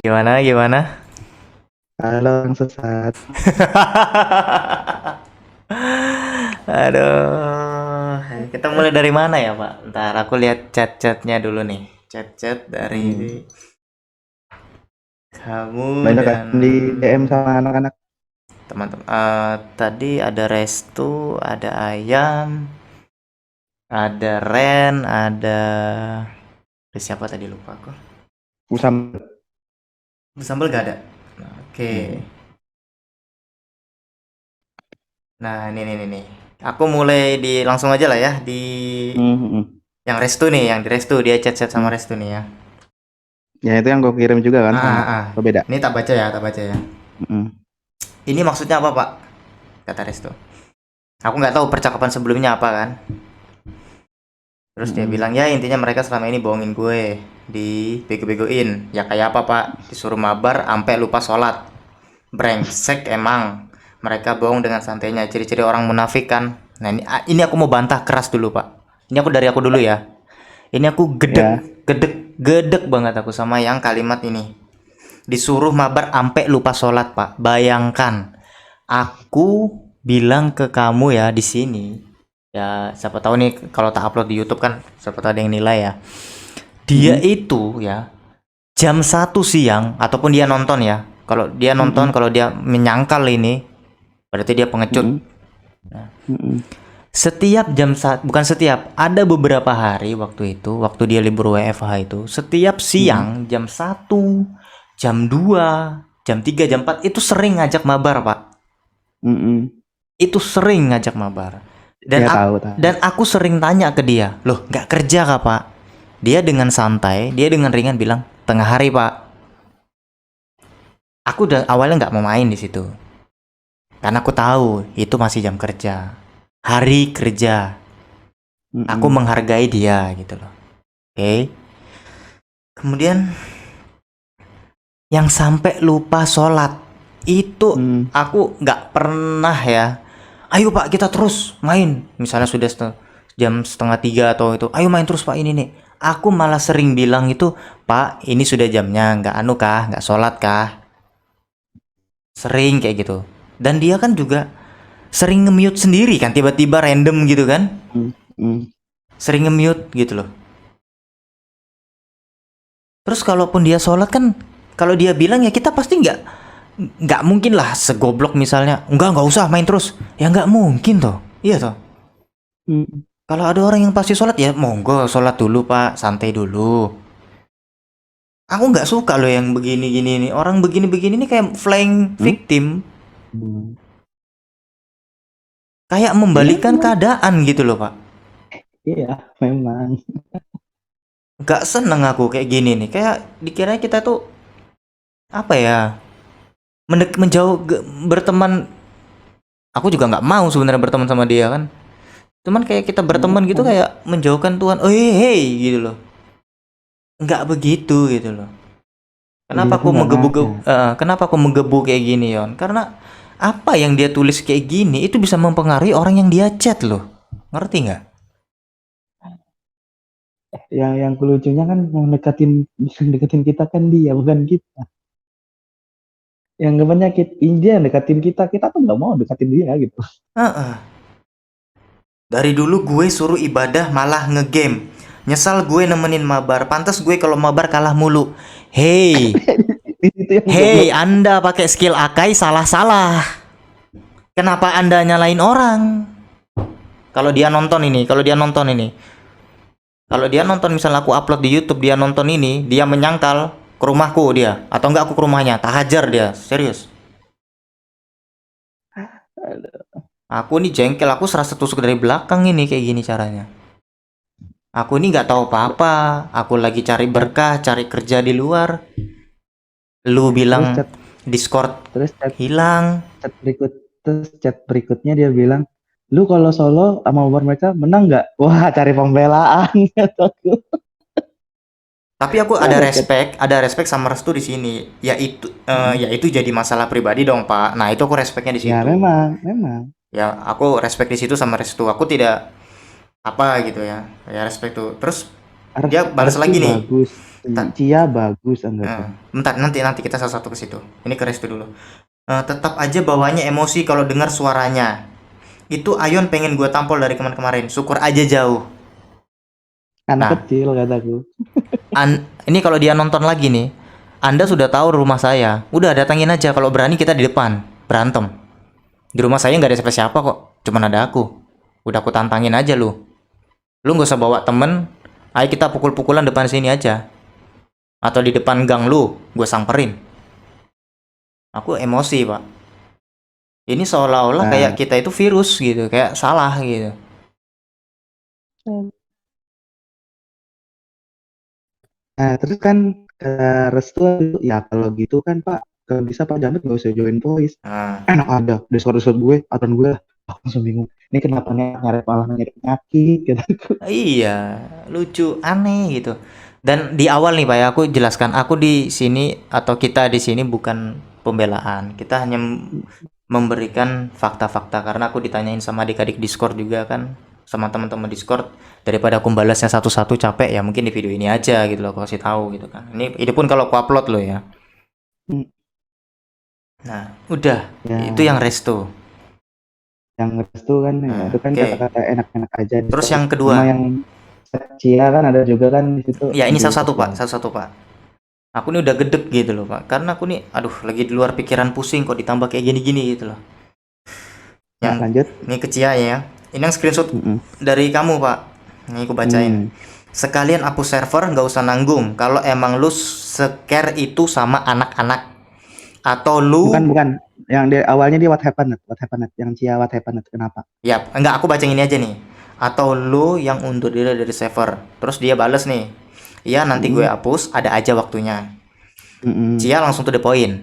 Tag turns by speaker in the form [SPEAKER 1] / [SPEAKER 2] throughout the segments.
[SPEAKER 1] Gimana gimana?
[SPEAKER 2] Halo Bang Sesat.
[SPEAKER 1] Aduh, kita mulai dari mana ya, Pak? Ntar aku lihat chat-chatnya dulu nih. Chat-chat dari
[SPEAKER 2] Hmm,
[SPEAKER 1] kamu
[SPEAKER 2] banyak kan
[SPEAKER 1] dan
[SPEAKER 2] di DM sama anak-anak.
[SPEAKER 1] teman-teman. Tadi ada Restu, ada Ayam, ada Ren, ada siapa tadi lupa aku.
[SPEAKER 2] Usam.
[SPEAKER 1] Sambal gak ada. Oke.
[SPEAKER 2] Hmm.
[SPEAKER 1] Nah, ini nih. Aku mulai di langsung aja lah ya di
[SPEAKER 2] Hmm, hmm,
[SPEAKER 1] yang Restu nih, yang di Restu dia chat-chat sama
[SPEAKER 2] hmm.
[SPEAKER 1] Restu nih ya.
[SPEAKER 2] Ya itu yang gue kirim juga kan
[SPEAKER 1] Ah,
[SPEAKER 2] sama.
[SPEAKER 1] ah, ah.
[SPEAKER 2] Oh beda.
[SPEAKER 1] Ini tak baca ya, tak baca ya.
[SPEAKER 2] Hmm,
[SPEAKER 1] Ini maksudnya apa, Pak? Kata Restu. Aku nggak tahu percakapan sebelumnya apa kan. Terus dia
[SPEAKER 2] hmm.
[SPEAKER 1] bilang ya intinya mereka selama ini bohongin gue, dibego-begoin. Ya kayak apa, Pak? Disuruh mabar sampai lupa sholat. Brengsek emang. Mereka bohong dengan santainya. Ciri-ciri orang munafik kan. Nah ini aku mau bantah keras dulu, Pak. Ini aku dari aku dulu ya. Ini aku
[SPEAKER 2] Ya.
[SPEAKER 1] gedek banget aku sama yang kalimat ini. Disuruh mabar ampe lupa sholat, Pak. Bayangkan, aku bilang ke kamu ya di sini. Ya, siapa tahu nih kalau tak upload di YouTube kan, siapa tahu ada yang nilai ya. Dia
[SPEAKER 2] Hmm,
[SPEAKER 1] itu ya jam 1 siang ataupun dia nonton ya. Kalau dia nonton,
[SPEAKER 2] hmm,
[SPEAKER 1] kalau dia menyangkal ini, berarti dia pengecut.
[SPEAKER 2] hmm, hmm,
[SPEAKER 1] Setiap jam saat bukan setiap, ada beberapa hari waktu itu, waktu dia libur WFH itu, setiap
[SPEAKER 2] hmm,
[SPEAKER 1] siang jam 1, jam 2, jam 3, jam 4 itu sering ngajak mabar, Pak.
[SPEAKER 2] hmm.
[SPEAKER 1] Itu sering ngajak mabar. Dan
[SPEAKER 2] Ya
[SPEAKER 1] aku,
[SPEAKER 2] tahu tahu.
[SPEAKER 1] dan aku sering tanya ke dia, "Loh, nggak kerja kah, Pak?" Dia dengan santai, dia dengan ringan bilang, "Tengah hari, Pak." Aku udah awalnya nggak mau main di situ. Karena aku tahu itu masih jam kerja. Hari kerja. Aku
[SPEAKER 2] Hmm,
[SPEAKER 1] menghargai dia gitu loh. Oke. Kemudian yang sampai lupa sholat itu
[SPEAKER 2] hmm.
[SPEAKER 1] aku nggak pernah ya. Ayo Pak kita terus main. Misalnya sudah jam setengah 3 atau itu. Ayo main terus Pak ini nih. Aku malah sering bilang itu, Pak ini sudah jamnya, nggak anu kah, nggak sholat kah? Sering kayak gitu. Dan dia kan juga sering nge-mute sendiri kan, tiba-tiba random gitu kan.
[SPEAKER 2] Hmm, hmm.
[SPEAKER 1] Sering nge-mute gitu loh. Terus kalaupun dia sholat kan, kalau dia bilang ya kita pasti nggak mungkin lah segoblok misalnya nggak usah main terus ya nggak mungkin toh iya toh
[SPEAKER 2] Hmm.
[SPEAKER 1] kalau ada orang yang pasti sholat ya monggo sholat dulu pak santai dulu aku nggak suka loh yang begini gini nih orang begini begini nih kayak flying
[SPEAKER 2] Hmm?
[SPEAKER 1] victim
[SPEAKER 2] Hmm.
[SPEAKER 1] kayak
[SPEAKER 2] Iya
[SPEAKER 1] membalikan
[SPEAKER 2] memang.
[SPEAKER 1] keadaan gitu loh pak
[SPEAKER 2] Iya memang.
[SPEAKER 1] nggak seneng aku kayak gini nih kayak dikira kita tuh apa ya menjauh berteman aku juga nggak mau sebenarnya berteman sama dia kan cuman kayak kita
[SPEAKER 2] Hmm,
[SPEAKER 1] berteman gitu kayak menjauhkan Tuhan oh hey gitu loh nggak begitu gitu loh
[SPEAKER 2] dia tuh nggak nganya.
[SPEAKER 1] kenapa aku menggebu kayak gini Yon karena apa yang dia tulis kayak gini itu bisa mempengaruhi orang yang dia chat loh ngerti nggak
[SPEAKER 2] Yang kelucunya kan yang deketin kita kan dia bukan kita. Yang kebanyakan dia yang deketin kita, kita tuh nggak mau deketin dia gitu.
[SPEAKER 1] Heeh. Dari dulu gue suruh ibadah malah ngegame nyesal gue nemenin mabar pantas gue kalau mabar kalah mulu hey
[SPEAKER 2] Di situ yang
[SPEAKER 1] hey
[SPEAKER 2] goblok.
[SPEAKER 1] anda pakai skill Akai salah-salah kenapa anda nyalain orang kalau dia nonton misalnya aku upload di YouTube dia nonton ini dia menyangkal ke rumahku dia atau enggak aku ke rumahnya tak hajar dia serius aku nih jengkel aku serasa tusuk dari belakang ini kayak gini caranya aku ini nggak tahu apa-apa aku lagi cari
[SPEAKER 2] Chat,
[SPEAKER 1] berkah cari kerja di luar lu
[SPEAKER 2] terus
[SPEAKER 1] bilang
[SPEAKER 2] chat,
[SPEAKER 1] Discord
[SPEAKER 2] terus chat,
[SPEAKER 1] hilang
[SPEAKER 2] chat berikut, terus chat berikutnya dia bilang, lu kalau solo sama over mereka menang nggak? Wah, cari pembelaan. Kata aku.
[SPEAKER 1] tapi aku
[SPEAKER 2] Ada chat.
[SPEAKER 1] ada respect sama Restu di sini yaitu
[SPEAKER 2] Mm.
[SPEAKER 1] yaitu jadi masalah pribadi dong Pak nah itu aku respectnya di
[SPEAKER 2] Ya
[SPEAKER 1] situ
[SPEAKER 2] memang, memang.
[SPEAKER 1] Ya aku respect di situ sama restu. Aku tidak apa gitu ya. Ya respect tuh. Terus dia balas
[SPEAKER 2] Restu
[SPEAKER 1] lagi nih.
[SPEAKER 2] bagus, Cia bagus
[SPEAKER 1] Eh,
[SPEAKER 2] anggapan.
[SPEAKER 1] bentar, nanti nanti kita satu-satu ke situ. Ini ke restu dulu. Tetap aja bawahnya emosi kalau dengar suaranya. Itu Ayon pengen gue tampol dari kemarin-kemarin. Syukur aja jauh.
[SPEAKER 2] Anak
[SPEAKER 1] Nah,
[SPEAKER 2] kecil kataku.
[SPEAKER 1] ini kalau dia nonton lagi nih, Anda sudah tahu rumah saya. Udah datangin aja kalau berani kita di depan berantem. Di rumah saya nggak ada siapa-siapa kok. Cuman ada aku. Udah aku tantangin aja lu. Lu nggak usah bawa temen. Ayo kita pukul-pukulan depan sini aja. Atau di depan gang lu, gue samperin. Aku emosi pak. Ini seolah-olah kayak
[SPEAKER 2] Nah,
[SPEAKER 1] kita itu virus gitu, kayak salah gitu.
[SPEAKER 2] terus kan Restu ya kalau gitu kan Pak, kalau bisa Pak Jamet nggak usah join voice.
[SPEAKER 1] Nah,
[SPEAKER 2] Enak ada Discord gue, aturan gue. Aku langsung bingung. Ini kenapa nyari malah nyari penyakit gitu.
[SPEAKER 1] iya, lucu, aneh gitu. Dan di awal nih Pak ya, aku jelaskan, aku di sini atau kita di sini bukan pembelaan. Kita hanya memberikan fakta-fakta karena aku ditanyain sama adik-adik Discord juga kan, sama teman-teman Discord. Daripada aku balasnya satu-satu capek ya, mungkin di video ini aja gitu loh, aku kasih tahu gitu kan. Ini pun kalau aku upload loh ya.
[SPEAKER 2] Hmm,
[SPEAKER 1] Nah, udah, itu yang
[SPEAKER 2] Ya,
[SPEAKER 1] resto.
[SPEAKER 2] yang Restu kan ya
[SPEAKER 1] Nah,
[SPEAKER 2] itu kan
[SPEAKER 1] oke.
[SPEAKER 2] kata-kata enak-enak aja
[SPEAKER 1] Terus
[SPEAKER 2] Discord.
[SPEAKER 1] yang
[SPEAKER 2] Sama
[SPEAKER 1] kedua,
[SPEAKER 2] yang Cia kan ada juga kan di situ
[SPEAKER 1] ya ini
[SPEAKER 2] di
[SPEAKER 1] satu-satu Pak,
[SPEAKER 2] sosial.
[SPEAKER 1] satu-satu Pak. Aku nih udah gedek gitu loh Pak, karena aku nih, aduh, lagi di luar pikiran pusing kok ditambah kayak gini-gini gitu loh.
[SPEAKER 2] Ya,
[SPEAKER 1] Yang
[SPEAKER 2] lanjut.
[SPEAKER 1] ini kecil ya. Ini yang screenshot
[SPEAKER 2] Mm-mm.
[SPEAKER 1] dari kamu Pak. Ini aku bacain.
[SPEAKER 2] Hmm.
[SPEAKER 1] Sekalian hapus server, nggak usah nanggung. Kalau emang lu secare itu sama anak-anak atau
[SPEAKER 2] Bukan,
[SPEAKER 1] lu,
[SPEAKER 2] bukan. Yang di awalnya dia What Happened, What Happened, yang Cia What Happened, kenapa?
[SPEAKER 1] ya enggak, aku bacain ini aja nih. Atau lu yang undur diri dari server. Terus dia bales nih. Iya nanti gue
[SPEAKER 2] Mm-mm.
[SPEAKER 1] hapus, ada aja waktunya.
[SPEAKER 2] Mm-mm.
[SPEAKER 1] Cia langsung to the point.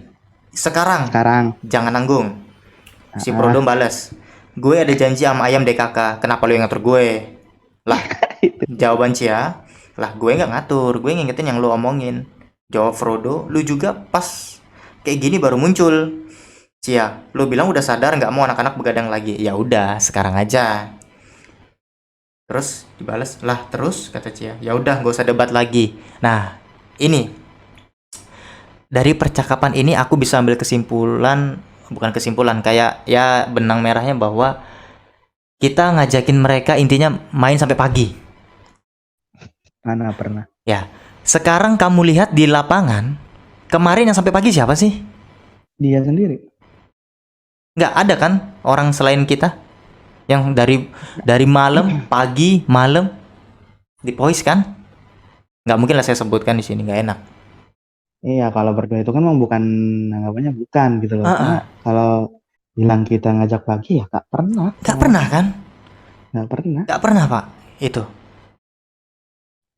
[SPEAKER 1] Sekarang,
[SPEAKER 2] Sekarang,
[SPEAKER 1] jangan nanggung. Si Frodo
[SPEAKER 2] ah,
[SPEAKER 1] bales. Gue ada janji sama ayam DKK. Kenapa lu yang ngatur gue? Lah,
[SPEAKER 2] itu.
[SPEAKER 1] jawaban Cia. Lah, gue nggak ngatur. Gue ngingetin yang lu omongin. Jawab Frodo. Lu juga pas kayak gini baru muncul. Cia, lu bilang udah sadar nggak mau anak-anak begadang lagi. Ya udah, sekarang aja. Terus dibalas, lah terus kata Cia. Ya udah, gak usah debat lagi. Nah, ini dari percakapan ini aku bisa ambil kesimpulan, bukan kesimpulan, kayak ya benang merahnya bahwa kita ngajakin mereka intinya main sampai pagi.
[SPEAKER 2] Mana pernah.
[SPEAKER 1] Ya, sekarang kamu lihat di lapangan, kemarin yang sampai pagi siapa sih?
[SPEAKER 2] Dia sendiri.
[SPEAKER 1] Nggak ada kan orang selain kita yang dari malam, pagi, malam di voice kan? Nggak mungkin lah saya sebutkan di sini, nggak enak.
[SPEAKER 2] Iya, kalau berdua itu kan memang bukan, anggapannya bukan gitu loh. Karena
[SPEAKER 1] Heeh,
[SPEAKER 2] kalau bilang kita ngajak pagi ya gak pernah
[SPEAKER 1] nggak
[SPEAKER 2] sama
[SPEAKER 1] pernah
[SPEAKER 2] sekali.
[SPEAKER 1] kan?
[SPEAKER 2] Gak pernah.
[SPEAKER 1] Nggak pernah Pak. Itu.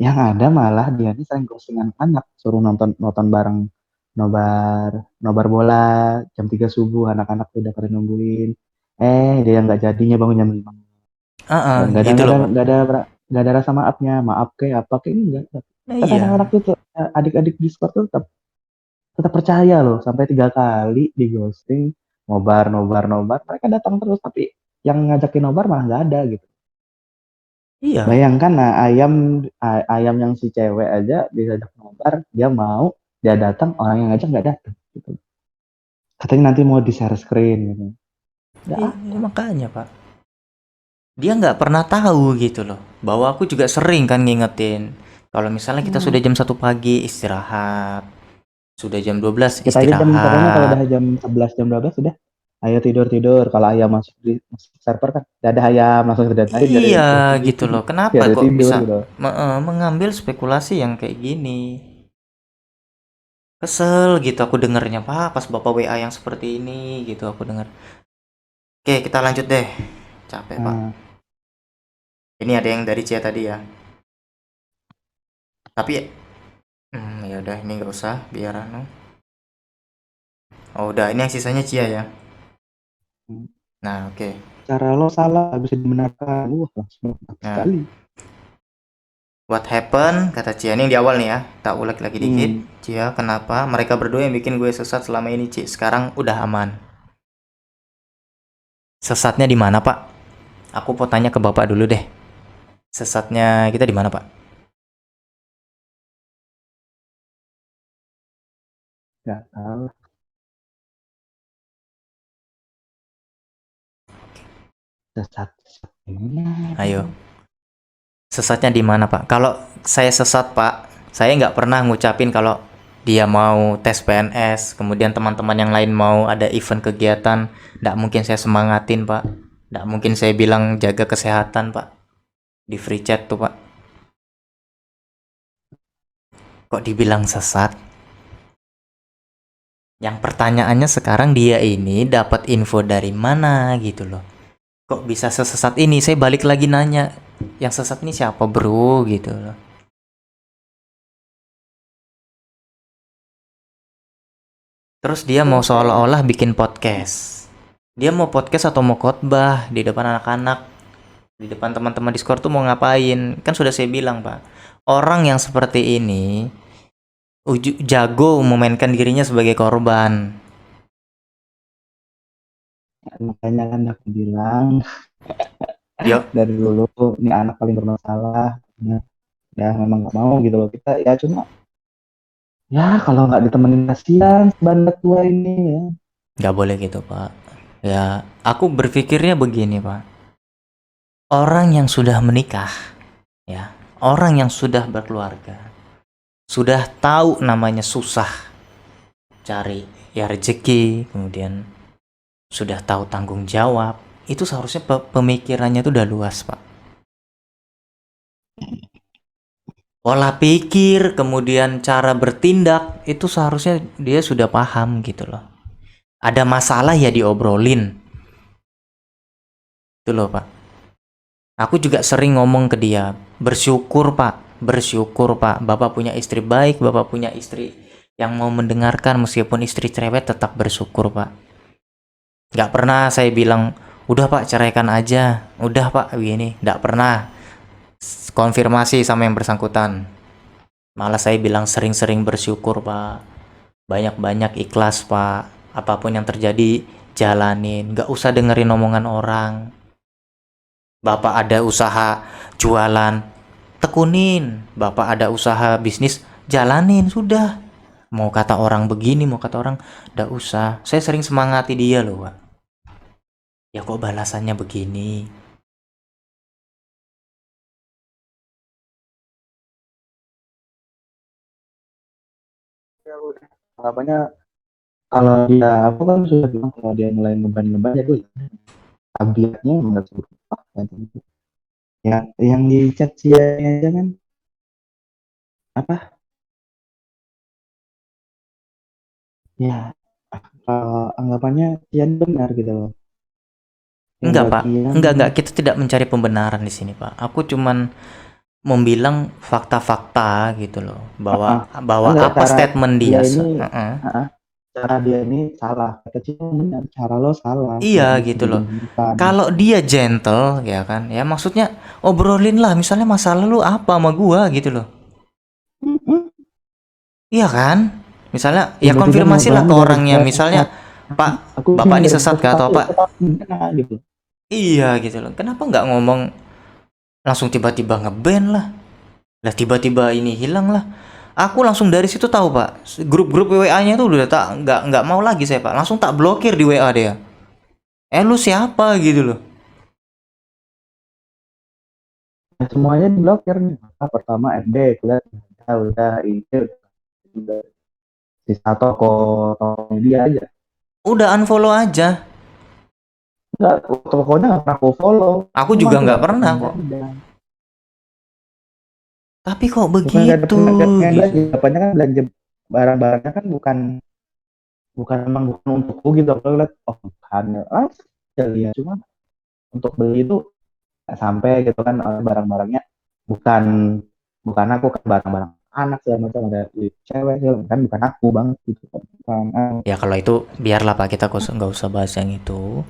[SPEAKER 2] Yang ada malah dia ini sering ghostingan anak. Suruh nonton nonton bareng nobar nobar bola jam 3 subuh. Anak-anak udah pada nungguin. Dia nggak jadinya bangun jam 5.
[SPEAKER 1] Heeh,
[SPEAKER 2] Nggak ada
[SPEAKER 1] gitu
[SPEAKER 2] nggak
[SPEAKER 1] loh
[SPEAKER 2] ada
[SPEAKER 1] Pak.
[SPEAKER 2] nggak ada nggak ada rasa maafnya, maaf kayak apa kayak ini enggak.
[SPEAKER 1] Nah,
[SPEAKER 2] Tapi anak-anak
[SPEAKER 1] iya.
[SPEAKER 2] tuh adik-adik Discord tuh tetap tetap percaya loh sampai 3 kali di ghosting, nobar nobar nobar mereka datang terus tapi yang ngajakin nobar malah nggak ada gitu.
[SPEAKER 1] Iya.
[SPEAKER 2] Bayangkan nah ayam yang si cewek aja diajak nobar dia mau, dia datang, orang yang ngajak nggak datang gitu. Katanya nanti mau di share screen gitu. Nggak
[SPEAKER 1] Iya, makanya Pak. Dia nggak pernah tahu gitu loh. Bahwa aku juga sering kan ngingetin. Kalau misalnya kita sudah
[SPEAKER 2] ada.
[SPEAKER 1] jam 1 pagi istirahat. Sudah jam 12
[SPEAKER 2] Kita aja pokoknya kalau udah
[SPEAKER 1] istirahat.
[SPEAKER 2] jam 11 jam 12 sudah ayo tidur tidur. Kalau ayam masuk server kan gak ada ayam langsung tidur aja biar
[SPEAKER 1] Iya gitu
[SPEAKER 2] positif
[SPEAKER 1] loh. Kenapa
[SPEAKER 2] biar dia
[SPEAKER 1] kok
[SPEAKER 2] tidur
[SPEAKER 1] bisa
[SPEAKER 2] gitu.
[SPEAKER 1] mengambil spekulasi yang kayak gini? Kesel gitu aku dengernya Pak. Pas Bapak WA yang seperti ini gitu aku denger. Oke, kita lanjut deh. Capek Pak.
[SPEAKER 2] Nah,
[SPEAKER 1] Ini ada yang dari Cia tadi ya. Tapi ya udah ini nggak usah biar anu. Oh udah, ini yang sisanya Cia ya. Nah, oke.
[SPEAKER 2] cara lo salah bisa dibenarkan. Langsung mantap
[SPEAKER 1] Nah,
[SPEAKER 2] sekali.
[SPEAKER 1] what happened? Kata Cia. Ini yang di awal nih ya. Tak ulang lagi dikit.
[SPEAKER 2] Hmm.
[SPEAKER 1] Cia, kenapa? Mereka berdua yang bikin gue sesat selama ini, Ci. Sekarang udah aman. Sesatnya di mana, Pak? Aku mau tanya ke Bapak dulu deh. Sesatnya kita di mana, Pak?
[SPEAKER 2] Nggak tahu sesat gimana.
[SPEAKER 1] Ayo. Sesatnya di mana, Pak? Kalau saya sesat, Pak, saya nggak pernah ngucapin kalau dia mau tes PNS, kemudian teman-teman yang lain mau ada event kegiatan, nggak mungkin saya semangatin, Pak. Nggak mungkin saya bilang jaga kesehatan, Pak. Di free chat tuh, Pak. Kok dibilang sesat? Yang pertanyaannya sekarang dia ini dapat info dari mana gitu loh. Kok bisa sesesat ini? Saya balik lagi nanya, yang sesat ini siapa, bro? Gitu loh. Terus dia mau seolah-olah bikin podcast. Dia mau podcast atau mau khotbah di depan anak-anak, di depan teman-teman Discord tuh mau ngapain? Kan sudah saya bilang, Pak. Orang yang seperti ini jago memainkan dirinya sebagai korban.
[SPEAKER 2] Makanya kan aku bilang
[SPEAKER 1] Yo,
[SPEAKER 2] dari dulu ini anak paling bermasalah. Nah, ya memang nggak mau gitu loh kita ya, cuma ya kalau nggak ditemenin kasihan bandar tua ini ya.
[SPEAKER 1] nggak boleh gitu, Pak. Ya, aku berpikirnya begini, Pak. Orang yang sudah menikah, ya, orang yang sudah berkeluarga, sudah tahu namanya susah cari ya rezeki, kemudian sudah tahu tanggung jawab, itu seharusnya pemikirannya itu udah luas, Pak. Pola pikir, kemudian cara bertindak, itu seharusnya dia sudah paham gitu loh. Ada masalah ya diobrolin. Itu loh, Pak. Aku juga sering ngomong ke dia, bersyukur, Pak. Bersyukur, Pak. Bapak punya istri baik, Bapak punya istri yang mau mendengarkan, meskipun istri cerewet tetap bersyukur, Pak. Gak pernah saya bilang, udah Pak ceraikan aja. Udah Pak, begini. Gak pernah konfirmasi sama yang bersangkutan. Malah saya bilang sering-sering bersyukur, Pak. Banyak-banyak ikhlas, Pak. Apapun yang terjadi, jalanin. Gak usah dengerin omongan orang. Bapak ada usaha jualan, tekunin. Bapak ada usaha bisnis, jalanin. Sudah. Mau kata orang begini, mau kata orang, gak usah. Saya sering semangati dia loh, Pak. Ya kok balasannya begini?
[SPEAKER 2] Ya udah anggapannya kalau dia aku kan sudah bilang kalau dia mulai ngeban-ngeban ya gue tabiatnya nggak berubah kan gitu. Ya yang di chat dia aja kan apa ya anggapannya Kian benar gitu loh. Yang
[SPEAKER 1] Enggak,
[SPEAKER 2] buat
[SPEAKER 1] Pak.
[SPEAKER 2] Kian
[SPEAKER 1] Enggak. Kita tidak mencari pembenaran di sini, Pak. Aku cuman membilang fakta-fakta gitu loh.
[SPEAKER 2] ah,
[SPEAKER 1] Bahwa bahwa
[SPEAKER 2] enggak
[SPEAKER 1] apa statement
[SPEAKER 2] dia
[SPEAKER 1] dia.
[SPEAKER 2] ini
[SPEAKER 1] Heeh.
[SPEAKER 2] ah, cara dia ini salah kata Cina benar cara lo salah
[SPEAKER 1] Iya
[SPEAKER 2] nggak bisa
[SPEAKER 1] gitu loh.
[SPEAKER 2] dibenarkan.
[SPEAKER 1] Kalau dia gentle ya kan, ya maksudnya obrolin lah. Misalnya masalah lu apa sama gua gitu loh.
[SPEAKER 2] Mm-mm.
[SPEAKER 1] Iya kan? Misalnya ya
[SPEAKER 2] Tiba-tiba
[SPEAKER 1] konfirmasi lah ke
[SPEAKER 2] ngobrolnya dari
[SPEAKER 1] orangnya. Misalnya,
[SPEAKER 2] sesat
[SPEAKER 1] Pak,
[SPEAKER 2] aku
[SPEAKER 1] Bapak
[SPEAKER 2] ini
[SPEAKER 1] ini
[SPEAKER 2] dari
[SPEAKER 1] sesat gak atau
[SPEAKER 2] tapi
[SPEAKER 1] Pak?
[SPEAKER 2] tetap benar gitu.
[SPEAKER 1] Iya gitu loh. Kenapa nggak ngomong langsung tiba-tiba ngeband lah? Lah tiba-tiba ini hilang lah. Aku langsung dari situ tahu, Pak. Grup-grup WA-nya itu udah tak nggak mau lagi saya, Pak. Langsung tak blokir di WA dia. Lu siapa gitu loh.
[SPEAKER 2] Ya, semuanya diblokir nih. Pertama FB kulihat udah ini udah sisa toko media aja.
[SPEAKER 1] Udah unfollow aja.
[SPEAKER 2] Enggak, tokonya nggak pernah aku follow.
[SPEAKER 1] Aku
[SPEAKER 2] Cuma
[SPEAKER 1] juga
[SPEAKER 2] aku
[SPEAKER 1] nggak
[SPEAKER 2] nggak
[SPEAKER 1] pernah
[SPEAKER 2] pernah
[SPEAKER 1] kok.
[SPEAKER 2] belanja.
[SPEAKER 1] Tapi kok
[SPEAKER 2] Bukan nggak ada
[SPEAKER 1] begitu
[SPEAKER 2] pernah nggak pengen
[SPEAKER 1] gitu.
[SPEAKER 2] belanja. Apanya kan belanja barang-barangnya kan bukan bukan emang bukan untukku gitu. Aku lihat oh bukan. Ya, cuma untuk beli itu nggak sampai gitu kan barang-barangnya bukan bukan aku kan barang-barang anak segala macam ada cewek segala macam, kan bukan aku banget gitu kan bukan
[SPEAKER 1] Ya kalau itu biarlah, Pak, kita nggak usah bahas yang itu.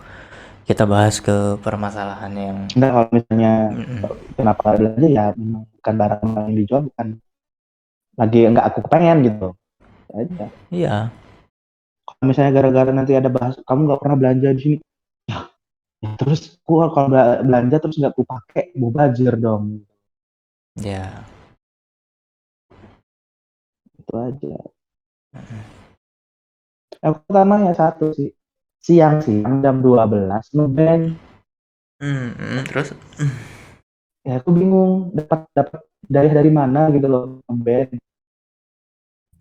[SPEAKER 1] Kita bahas ke permasalahan yang
[SPEAKER 2] enggak kalau misalnya
[SPEAKER 1] mm-mm.
[SPEAKER 2] kenapa nggak belanja ya memang bukan barang yang dijual bukan lagi nggak aku pengen gitu aja.
[SPEAKER 1] Iya.
[SPEAKER 2] Kalau misalnya gara-gara nanti ada bahas kamu nggak pernah belanja di sini Ya, terus gua kalau belanja terus nggak ku pakai, mubazir dong.
[SPEAKER 1] Ya.
[SPEAKER 2] Itu aja. Yang pertama ya satu sih. Siang-siang jam 12 ngeband.
[SPEAKER 1] Terus
[SPEAKER 2] Ya aku bingung dapat dapat dari mana gitu loh ngeband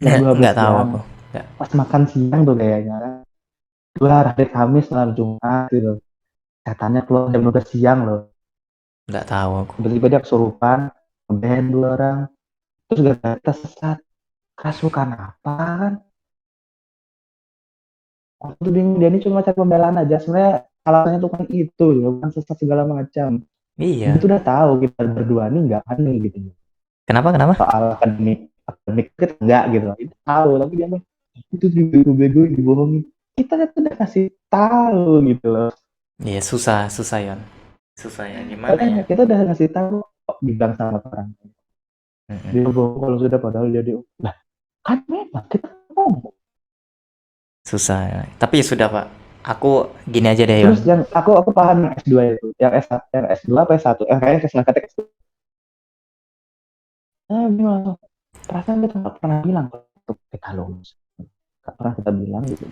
[SPEAKER 2] jam 12
[SPEAKER 1] nggak tahu
[SPEAKER 2] siang.
[SPEAKER 1] aku. Nggak,
[SPEAKER 2] Pas makan siang tuh kayaknya. Dua hari Kamis lalu Jumat gitu. Katanya keluar jam 12 siang loh.
[SPEAKER 1] nggak tahu aku.
[SPEAKER 2] Tiba-tiba dia kesurupan, ngeband dua orang. Terus gara-gara kita sesat. Kerasukan apa kan? Aku tuh bingung, dia ini cuma cari pembelaan aja. Sebenarnya alasannya tuh kan itu, ya, bukan sesat segala macam. Dia
[SPEAKER 1] Iya.
[SPEAKER 2] tuh udah tahu kita berdua nih nggak aneh gitu.
[SPEAKER 1] Kenapa kenapa?
[SPEAKER 2] Soal akademik kita nggak gitu. Itu tahu, tapi dia bilang, itu bego-bego dibohongin. Kita kan udah kasih tahu gitu loh.
[SPEAKER 1] Iya, susah susah Yon. Susah ya, gimana ya?
[SPEAKER 2] Makanya kita udah kasih tahu kok dibilang sama orang.
[SPEAKER 1] Mm-mm.
[SPEAKER 2] Dia bohong kalau sudah padahal dia lah kan memang kita ngomong.
[SPEAKER 1] Susah ya. Tapi ya sudah Pak. Aku gini aja deh Yon.
[SPEAKER 2] Terus yang aku paham yang S2 itu, yang S2 apa S1? Kayaknya kesalahan ketik S2. Gimana? Perasaan kita nggak pernah bilang untuk kita lulus. Nggak pernah kita bilang gitu.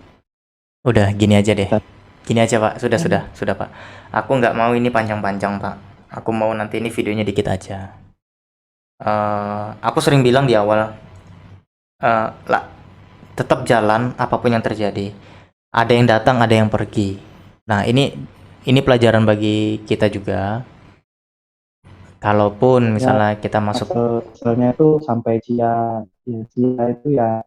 [SPEAKER 1] Udah gini aja deh. Gini aja Pak. Sudah
[SPEAKER 2] Hmm.
[SPEAKER 1] sudah Pak. Aku nggak mau ini panjang-panjang Pak. Aku mau nanti ini videonya dikit aja. Aku sering bilang di awal, lah tetap jalan apapun yang terjadi. Ada yang datang, ada yang pergi. Nah, ini pelajaran bagi kita juga. Kalaupun
[SPEAKER 2] Ya,
[SPEAKER 1] misalnya kita masuk,
[SPEAKER 2] asalnya itu sampai Cia. Ya, Cia itu ya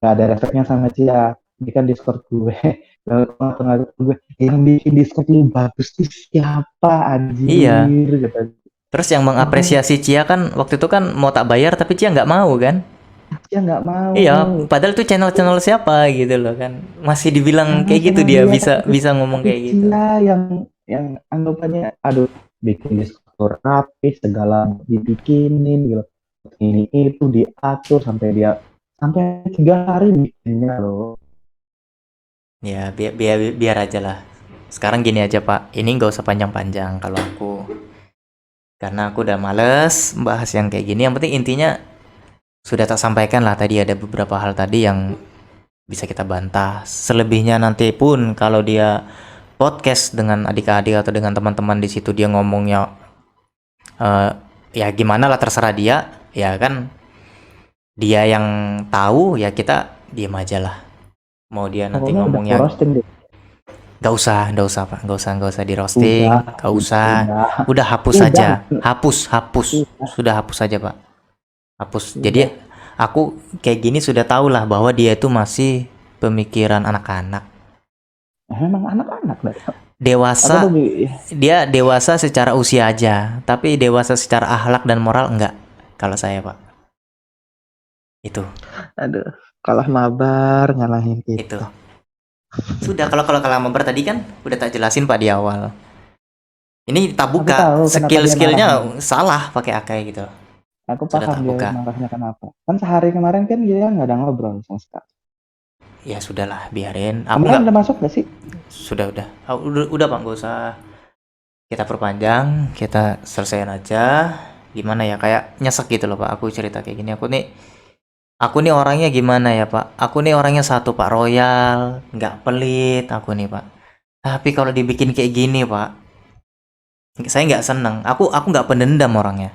[SPEAKER 2] nggak ada efeknya sama Cia. Ini kan Discord gue. Lalu pengaruh gue, yang bikin Discord lu bagus tuh siapa
[SPEAKER 1] iya.
[SPEAKER 2] anjir kata gue.
[SPEAKER 1] Terus yang
[SPEAKER 2] Orang
[SPEAKER 1] mengapresiasi Cia kan waktu itu kan mau tak bayar tapi Cia nggak mau kan?
[SPEAKER 2] Cia nggak mau.
[SPEAKER 1] Iya, padahal tuh channel-channel siapa gitu loh kan. Masih dibilang kayak gitu
[SPEAKER 2] Channel
[SPEAKER 1] dia
[SPEAKER 2] dia
[SPEAKER 1] bisa bisa ngomong
[SPEAKER 2] tapi
[SPEAKER 1] kayak gitu.
[SPEAKER 2] Cia yang anggapannya aduh bikin Discord rapi segala dibikinin gitu. Ini itu diatur sampai dia sampai 3 hari bikinnya loh.
[SPEAKER 1] Ya, biar biar biar aja lah. Sekarang gini aja Pak, ini nggak usah panjang-panjang kalau aku. Karena aku udah males bahas yang kayak gini. Yang penting intinya sudah tak sampaikan lah tadi ada beberapa hal tadi yang bisa kita bantah. Selebihnya nanti pun kalau dia podcast dengan adik-adik atau dengan teman-teman di situ dia ngomongnya eh, ya gimana lah terserah dia, ya kan dia yang tahu ya kita diam aja lah. Mau dia nanti
[SPEAKER 2] Pokoknya udah
[SPEAKER 1] ngomongnya
[SPEAKER 2] roasting deh.
[SPEAKER 1] nggak usah Pak, nggak usah di roasting,
[SPEAKER 2] Udah,
[SPEAKER 1] nggak usah, udah hapus
[SPEAKER 2] udah,
[SPEAKER 1] aja, hapus,
[SPEAKER 2] udah,
[SPEAKER 1] sudah hapus aja Pak, hapus. Jadi
[SPEAKER 2] udah.
[SPEAKER 1] aku kayak gini sudah tahu lah bahwa dia itu masih pemikiran anak-anak,
[SPEAKER 2] Memang anak-anak lah. Aku tuh
[SPEAKER 1] dewasa. Dia dewasa secara usia aja, tapi dewasa secara akhlak dan moral enggak. Kalau saya Pak, itu,
[SPEAKER 2] aduh, kalah mabar nyalahin
[SPEAKER 1] itu.
[SPEAKER 2] kita.
[SPEAKER 1] Sudah kalau kalau mabar tadi kan udah tak jelasin Pak di awal. Ini tak
[SPEAKER 2] Aku
[SPEAKER 1] buka
[SPEAKER 2] tahu kenapa dia marahnya.
[SPEAKER 1] skill-skillnya salah pakai akai gitu.
[SPEAKER 2] Aku
[SPEAKER 1] Sudah
[SPEAKER 2] paham
[SPEAKER 1] tak
[SPEAKER 2] dia
[SPEAKER 1] buka.
[SPEAKER 2] marahnya kenapa. Kan sehari kemarin kan dia nggak ada ngobrol sama sekali.
[SPEAKER 1] Ya sudahlah, biarin. Aku
[SPEAKER 2] Kemarin
[SPEAKER 1] nggak.
[SPEAKER 2] udah masuk gak sih?
[SPEAKER 1] Sudah. Ah, udah Pak, nggak usah kita perpanjang, kita selesaiin aja. Gimana ya, kayak nyesek gitu loh Pak. Aku cerita kayak gini. Aku nih orangnya gimana ya Pak? Aku nih orangnya satu Pak, royal, nggak pelit aku nih Pak. Tapi kalau dibikin kayak gini Pak, saya nggak seneng. Aku nggak pendendam orangnya.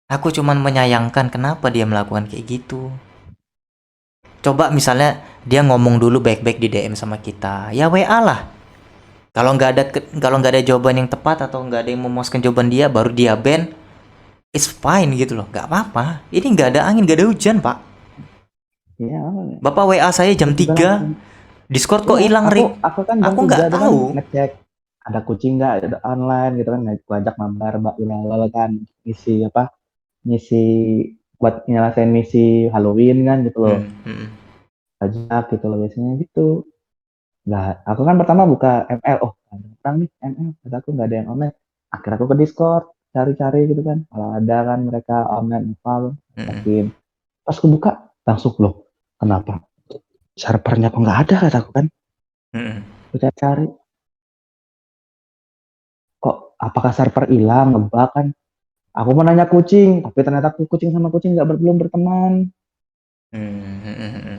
[SPEAKER 1] Aku cuman menyayangkan kenapa dia melakukan kayak gitu. Coba misalnya dia ngomong dulu baik-baik di DM sama kita, ya WA lah. Kalau nggak ada jawaban yang tepat atau nggak ada yang memuaskan jawaban dia, baru dia ban, it's fine gitu loh, nggak apa-apa. Ini nggak ada angin, nggak ada hujan Pak.
[SPEAKER 2] Iya.
[SPEAKER 1] Bapak WA saya jam
[SPEAKER 2] Aku juga
[SPEAKER 1] 3,
[SPEAKER 2] langsung.
[SPEAKER 1] Discord kok
[SPEAKER 2] Iya,
[SPEAKER 1] hilang
[SPEAKER 2] aku
[SPEAKER 1] Rick.
[SPEAKER 2] aku kan jam
[SPEAKER 1] Aku
[SPEAKER 2] 3
[SPEAKER 1] nggak
[SPEAKER 2] itu kan
[SPEAKER 1] tahu.
[SPEAKER 2] ngecek ada kucing nggak ada online gitu kan, aku ajak mabar Mbak Ulala kan ngisi apa ngisi buat nyelesain misi Halloween kan gitu loh,
[SPEAKER 1] Hmm, hmm, hmm.
[SPEAKER 2] ajak gitu loh biasanya gitu. Nah, aku kan pertama buka ML, oh ada orang nih ML, kata aku nggak ada yang online. Akhirnya aku ke Discord cari-cari gitu kan, kalau ada kan mereka online eval,
[SPEAKER 1] Hmm, hmm.
[SPEAKER 2] yakin. Pas aku buka langsung loh, kenapa servernya kok nggak ada kata aku kan,
[SPEAKER 1] Hmm.
[SPEAKER 2] udah cari apakah server hilang, ngebug kan? Aku mau nanya kucing, tapi ternyata kucing sama kucing belum berteman.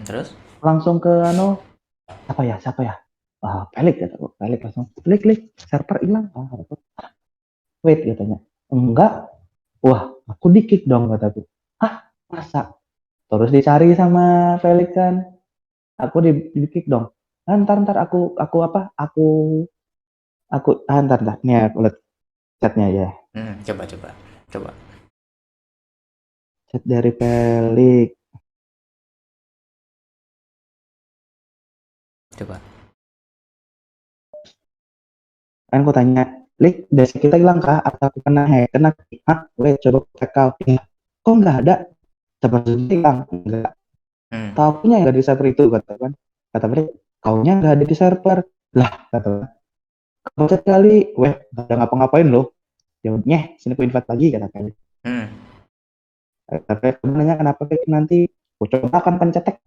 [SPEAKER 1] Terus?
[SPEAKER 2] Langsung ke siapa ya? Pelik kata aku. Pelik langsung. Klik, server hilang. Wait katanya. Enggak. Wah, aku di-kick dong kataku. Hah, masa? Terus dicari sama Felix kan. Aku di-kick dong. Ntar aku apa? Ntar. Nih aku lihat chatnya ya.
[SPEAKER 1] Coba coba coba.
[SPEAKER 2] Chat dari Felix.
[SPEAKER 1] Coba.
[SPEAKER 2] Kan aku tanya, Lik, dasi kita hilang kah? Atau aku kena hack? Kena, hah? Wait, coba check out. Ya, kok nggak ada? Coba hilang. Enggak.
[SPEAKER 1] Hmm.
[SPEAKER 2] Taunya nggak di server itu, kata kan. Kata Felix, kaunya nggak ada di server. Lah, kata kan. Kau chat kali, weh, nggak ada ngapa-ngapain loh. Jawabnya, sini aku invite lagi, kata Felix.
[SPEAKER 1] Hmm.
[SPEAKER 2] Tapi aku nanya kenapa Felix nanti. Aku coba kan pencet tag,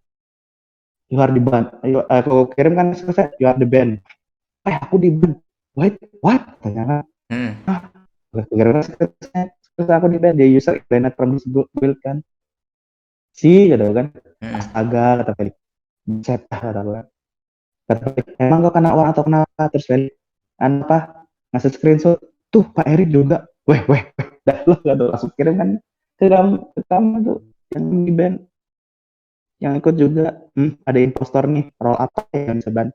[SPEAKER 2] you are the band. Ayo, aku kirim kan selesai, you are the band. Aku di band. Wait, what? Tanya kan.
[SPEAKER 1] Hmm.
[SPEAKER 2] Gara-gara terus aku di band, the user is banned from this build kan. Sih, gitu kan.
[SPEAKER 1] Hmm.
[SPEAKER 2] Astaga, kata Felix. Buset, kata gue. Kata Felix, emang kau kena uang atau kenapa? Terus Felix, apa? Ngasih screenshot. Tuh, Pak Eri juga. Weh. Dah lo, gak langsung kirim kan. Ke kamu tuh, yang di band. Yang ikut juga. Ada impostor nih. Roll apa yang bisa ban?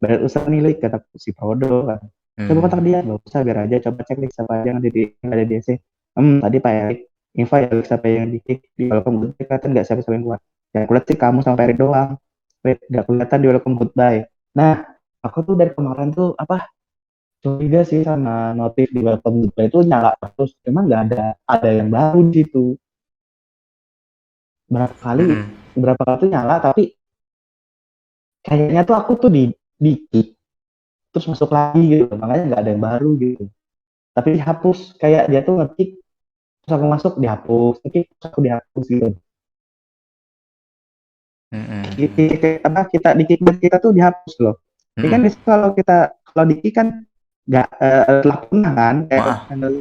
[SPEAKER 2] Bayar usaha nih, Lik, kata si Prodo. Kan. Coba kontak dia, gak usah, biar aja. Coba cek nih siapa aja yang ada di DC. Tadi Pak Erik, info ya siapa yang di kick di welcome goodbye, kelihatan nggak siapa yang keluar. Ya aku lihat sih kamu sama Pak Erik doang. Wait, nggak kelihatan di welcome goodbye. Nah, aku tuh dari kemarin tuh curiga sih sama notif di welcome goodbye itu nyala terus. Emang nggak ada yang baru di situ. Berapa kali tuh nyala, tapi kayaknya tuh aku tuh di kick terus masuk lagi gitu. Makanya nggak ada yang baru gitu. Tapi dihapus, kayak dia tuh ngekick terus aku masuk dihapus, ngekick terus aku dihapus gitu. Kita di kickback kita tuh dihapus loh. Ini kan kalau di kick kan nggak telah pernah kan kayak handle.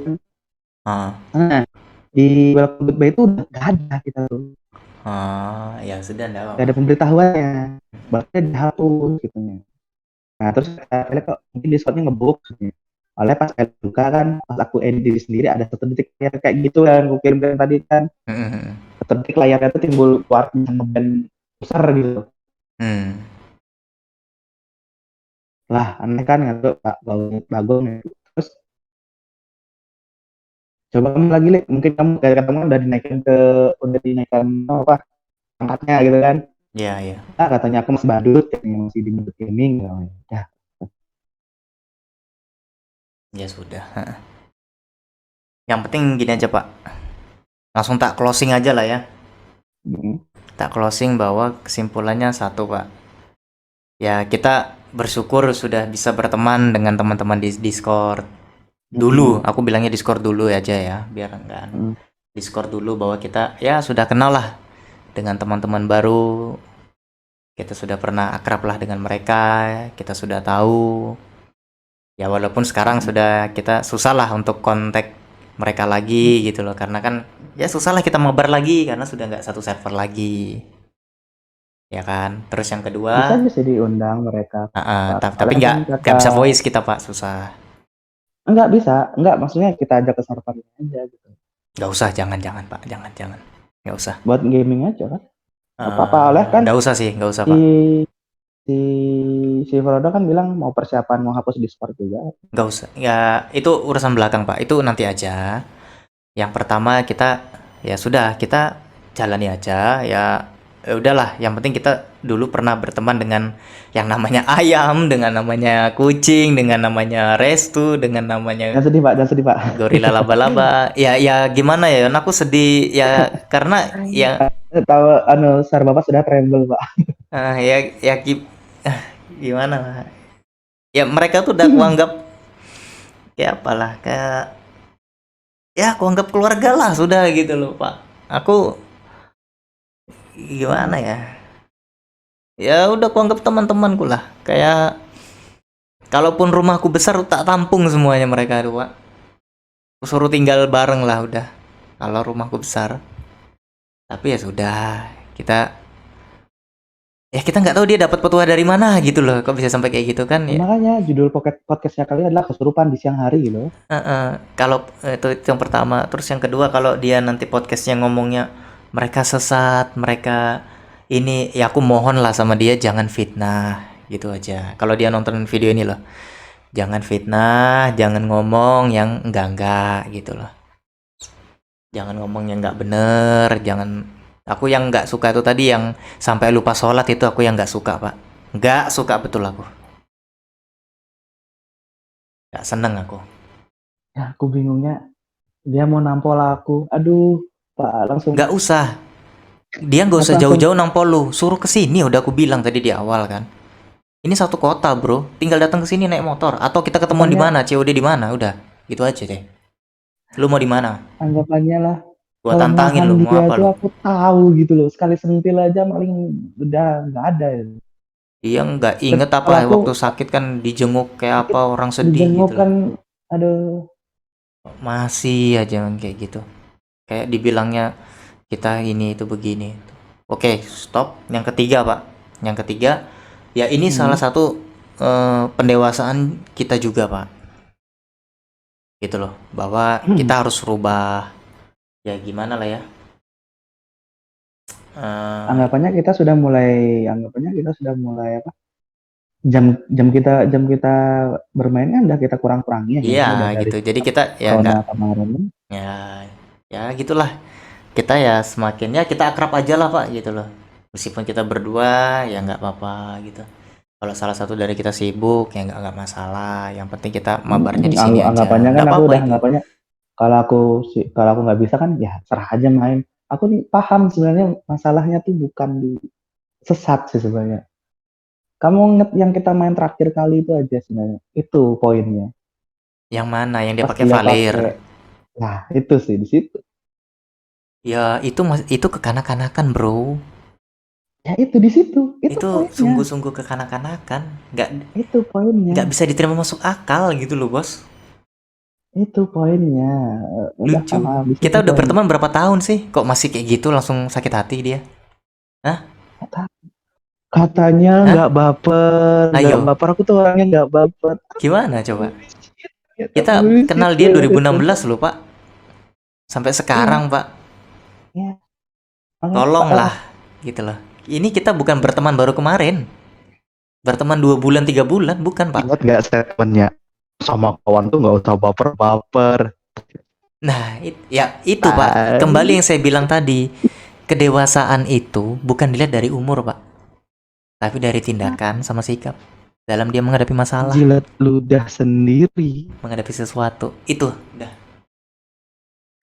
[SPEAKER 2] Nah, di welcome goodbye itu udah nggak ada kita tuh.
[SPEAKER 1] Ya sudah, enggak
[SPEAKER 2] Nggak
[SPEAKER 1] apa-apa.
[SPEAKER 2] ada pemberitahuannya. Bahkan dihapus gitu. Nah, terus saya kok mungkin Discordnya ngebug. Oleh pas saya buka kan, pas aku edit diri sendiri ada 1 detik kayak gitu yang aku kirimkan tadi kan. 1 detik layarnya tuh timbul keluar ngeband besar gitu. Lah aneh kan nggak tuh Pak Bagong ya. Terus coba kamu lagi Lek, mungkin kamu kayak ketemu udah dinaikkan apa angkatnya gitu kan.
[SPEAKER 1] Ya, ya.
[SPEAKER 2] Katanya aku masih badut yang masih di badut gaming ya.
[SPEAKER 1] Ya sudah. Yang penting gini aja, Pak. Langsung tak closing aja lah ya. Tak closing bahwa kesimpulannya satu, Pak. Ya, kita bersyukur sudah bisa berteman dengan teman-teman di Discord. Dulu, aku bilangnya Discord dulu aja ya, biar enggak. Discord dulu bahwa kita ya sudah kenal lah dengan teman-teman baru. Kita sudah pernah akrab lah dengan mereka, kita sudah tahu. Ya walaupun sekarang sudah kita susah lah untuk kontak mereka lagi gitu loh, karena kan ya susah lah kita mabar lagi karena sudah nggak satu server lagi. Ya kan. Terus yang kedua,
[SPEAKER 2] Bisa aja sih diundang mereka.
[SPEAKER 1] tapi nggak bisa voice kita, Pak, susah.
[SPEAKER 2] Enggak bisa, enggak maksudnya kita ajak ke servernya aja gitu.
[SPEAKER 1] Nggak usah, jangan Pak, jangan, nggak usah.
[SPEAKER 2] Buat gaming aja kan. Apa oleh kan
[SPEAKER 1] Nggak usah sih, nggak usah,
[SPEAKER 2] si
[SPEAKER 1] Pak.
[SPEAKER 2] si si Frodo kan bilang mau persiapan mau hapus Discord juga.
[SPEAKER 1] Nggak usah, ya itu urusan belakang, Pak, itu nanti aja. Yang pertama kita ya sudah, kita jalani aja ya. Udahlah, yang penting kita dulu pernah berteman dengan yang namanya ayam, dengan namanya kucing, dengan namanya Restu, dengan namanya
[SPEAKER 2] Jangan sedih Pak.
[SPEAKER 1] gorila laba-laba. Ya gimana ya, aku sedih ya karena ya
[SPEAKER 2] Tahu Sar Bapak sudah tremble Pak.
[SPEAKER 1] ya gimana Pak? Ya mereka tuh udah kuanggap ya apalah, kayak ya kuanggap keluarga lah sudah gitu loh, Pak. Aku gimana ya? Ya udah kuanggap teman-temanku lah. Kayak kalaupun rumahku besar tak tampung semuanya mereka itu, Pak. Aku suruh tinggal bareng lah udah. Kalau rumahku besar. Tapi ya sudah, kita nggak tahu dia dapat petua dari mana gitu loh. Kok bisa sampai kayak gitu kan
[SPEAKER 2] Ya,
[SPEAKER 1] ya?
[SPEAKER 2] makanya judul podcastnya kalian adalah kesurupan di siang hari gitu.
[SPEAKER 1] Kalau itu yang pertama, terus yang kedua kalau dia nanti podcastnya ngomongnya mereka sesat, mereka ini, ya aku mohon lah sama dia jangan fitnah gitu aja. Kalau dia nonton video ini loh, jangan fitnah, jangan ngomong yang enggak gitu loh. Jangan ngomong yang nggak bener, jangan. Aku yang nggak suka itu tadi yang sampai lupa sholat itu aku yang nggak suka pak, nggak suka betul aku, nggak seneng aku.
[SPEAKER 2] Ya, aku bingungnya dia mau nampol aku. Aduh, Pak, langsung
[SPEAKER 1] Nggak usah, dia nggak
[SPEAKER 2] aku
[SPEAKER 1] usah
[SPEAKER 2] langsung
[SPEAKER 1] jauh-jauh nampol lu, suruh ke sini udah aku bilang tadi di awal kan. Ini satu kota bro, tinggal datang ke sini naik motor atau kita ketemuan di
[SPEAKER 2] anggapannya
[SPEAKER 1] mana, COD di mana, udah gitu aja deh. Lu mau di mana?
[SPEAKER 2] anggapannya lah
[SPEAKER 1] Gua tantangin
[SPEAKER 2] kelemahan
[SPEAKER 1] lu, mau
[SPEAKER 2] dia
[SPEAKER 1] apa
[SPEAKER 2] itu
[SPEAKER 1] lu?
[SPEAKER 2] aku tahu gitu loh. Sekali sentil aja paling udah nggak ada ya.
[SPEAKER 1] Dia nggak inget apa
[SPEAKER 2] Kalau aku
[SPEAKER 1] waktu sakit kan dijenguk kayak apa orang sedih
[SPEAKER 2] dijenguk
[SPEAKER 1] gitu loh.
[SPEAKER 2] kan, aduh,
[SPEAKER 1] Masih aja kayak gitu. Kayak dibilangnya kita ini itu begini. Oke, stop. Yang ketiga, Pak. Yang ketiga, ya ini salah
[SPEAKER 2] hmm,
[SPEAKER 1] satu pendewasaan kita juga, Pak. Gitu loh. Bahwa kita harus rubah ya gimana lah ya. Eh,
[SPEAKER 2] anggapannya kita sudah mulai apa? Jam kita bermain kan udah kita kurang-kurangi ya
[SPEAKER 1] iya
[SPEAKER 2] kayaknya udah dari
[SPEAKER 1] gitu. Jadi kita ya
[SPEAKER 2] corona
[SPEAKER 1] nggak
[SPEAKER 2] kemarin.
[SPEAKER 1] ya ya gitulah. Kita ya semakin ya kita akrab aja lah, Pak, gitu loh. Meskipun kita berdua ya nggak apa-apa gitu. Kalau salah satu dari kita sibuk ya nggak masalah. Yang penting kita mabarnya di sini aja.
[SPEAKER 2] Anggapannya kan
[SPEAKER 1] Nggak
[SPEAKER 2] aku
[SPEAKER 1] apa-apa
[SPEAKER 2] udah
[SPEAKER 1] itu.
[SPEAKER 2] anggapannya kalau aku nggak bisa kan ya serah aja main. Aku nih paham sebenarnya masalahnya tuh bukan di sesat sih sebenarnya. Kamu inget yang kita main terakhir kali itu aja sebenarnya. Itu poinnya.
[SPEAKER 1] Yang mana? Yang dia
[SPEAKER 2] Pas
[SPEAKER 1] pakai
[SPEAKER 2] dia
[SPEAKER 1] Valir.
[SPEAKER 2] pakai, nah itu sih di situ.
[SPEAKER 1] Ya itu kekanak-kanakan, Bro.
[SPEAKER 2] Ya itu di situ. Itu
[SPEAKER 1] Itu
[SPEAKER 2] poinnya.
[SPEAKER 1] sungguh-sungguh kekanak-kanakan. Nggak
[SPEAKER 2] Itu poinnya.
[SPEAKER 1] nggak bisa diterima masuk akal gitu loh, Bos.
[SPEAKER 2] Itu poinnya. Udah
[SPEAKER 1] Lucu.
[SPEAKER 2] paham di situ
[SPEAKER 1] Kita udah
[SPEAKER 2] poinnya.
[SPEAKER 1] berteman berapa tahun sih? Kok masih kayak gitu langsung sakit hati dia? Hah?
[SPEAKER 2] Katanya
[SPEAKER 1] Hah?
[SPEAKER 2] nggak baper, nggak
[SPEAKER 1] Ayo,
[SPEAKER 2] baper. Aku tuh orangnya nggak baper.
[SPEAKER 1] gimana coba? Kita
[SPEAKER 2] Bullshit
[SPEAKER 1] kenal dia
[SPEAKER 2] banget itu.
[SPEAKER 1] 2016 loh, Pak. Sampai
[SPEAKER 2] Iya,
[SPEAKER 1] sekarang, Pak.
[SPEAKER 2] iya. Makanya
[SPEAKER 1] Tolonglah gitu loh. Ini kita bukan berteman baru kemarin. Berteman 2 bulan, 3 bulan, bukan, Pak.
[SPEAKER 2] ingat nggak statementnya? Sama kawan tuh nggak usah baper-baper.
[SPEAKER 1] Nah, ya itu, Pak. Kembali
[SPEAKER 2] Tai.
[SPEAKER 1] yang saya bilang tadi. Kedewasaan itu bukan dilihat dari umur, Pak. Tapi dari tindakan sama sikap. Dalam dia menghadapi masalah,
[SPEAKER 2] Jilat ludah sendiri.
[SPEAKER 1] menghadapi sesuatu. Itu, udah.